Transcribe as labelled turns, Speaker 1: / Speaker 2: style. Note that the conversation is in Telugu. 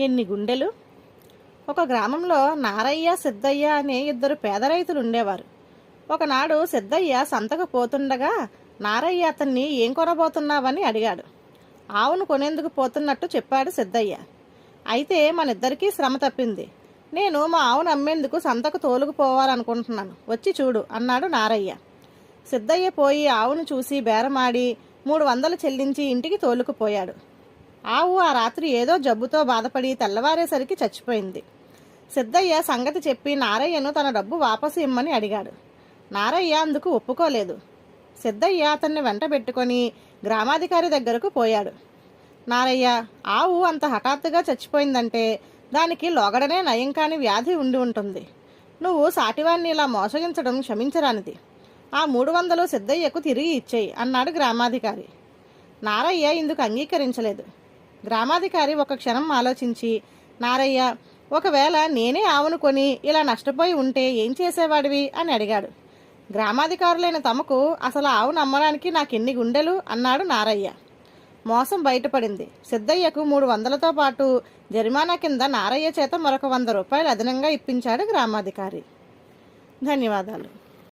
Speaker 1: ఎన్ని గుండెలు. ఒక గ్రామంలో నారయ్య సిద్ధయ్య అనే ఇద్దరు పేద రైతులు ఉండేవారు. ఒకనాడు సిద్ధయ్య సంతకు పోతుండగా నారయ్య అతన్ని ఏం కొనబోతున్నావని అడిగాడు. ఆవును కొనేందుకు పోతున్నట్టు చెప్పాడు సిద్ధయ్య. అయితే మనిద్దరికీ శ్రమ తప్పింది. నేను మా ఆవును అమ్మేందుకు సంతకు తోలుకుపోవాలనుకుంటున్నాను, వచ్చి చూడు అన్నాడు నారయ్య. సిద్ధయ్య పోయి ఆవును చూసి బేరమాడి 300 చెల్లించి ఇంటికి తోలుకుపోయాడు. ఆవు ఆ రాత్రి ఏదో జబ్బుతో బాధపడి తెల్లవారేసరికి చచ్చిపోయింది. సిద్ధయ్య సంగతి చెప్పి నారయ్యను తన డబ్బు వాపసు ఇమ్మని అడిగాడు. నారయ్య అందుకు ఒప్పుకోలేదు. సిద్ధయ్య అతన్ని వెంట పెట్టుకొని గ్రామాధికారి దగ్గరకు పోయాడు. నారయ్య, ఆవు అంత హఠాత్తుగా చచ్చిపోయిందంటే దానికి లోగడనే నయం కాని వ్యాధి ఉండి ఉంటుంది. నువ్వు సాటివాణ్ణి ఇలా మోసగించడం క్షమించరానిది. ఆ 300 సిద్ధయ్యకు తిరిగి ఇచ్చేయి అన్నాడు గ్రామాధికారి. నారయ్య ఇందుకు అంగీకరించలేదు. గ్రామాధికారి ఒక క్షణం ఆలోచించి, నారయ్య, ఒకవేళ నేనే ఆవును కొని ఇలా నష్టపోయి ఉంటే ఏం చేసేవాడివి అని అడిగాడు. గ్రామాధికారులైన తమకు అసలు ఆవును అమ్మడానికి నాకెన్ని గుండెలు అన్నాడు నారయ్య. మోసం బయటపడింది. సిద్ధయ్యకు 300తో పాటు జరిమానా కింద నారయ్య చేత మరొక 100 రూపాయలు అదనంగా ఇప్పించాడు గ్రామాధికారి. ధన్యవాదాలు.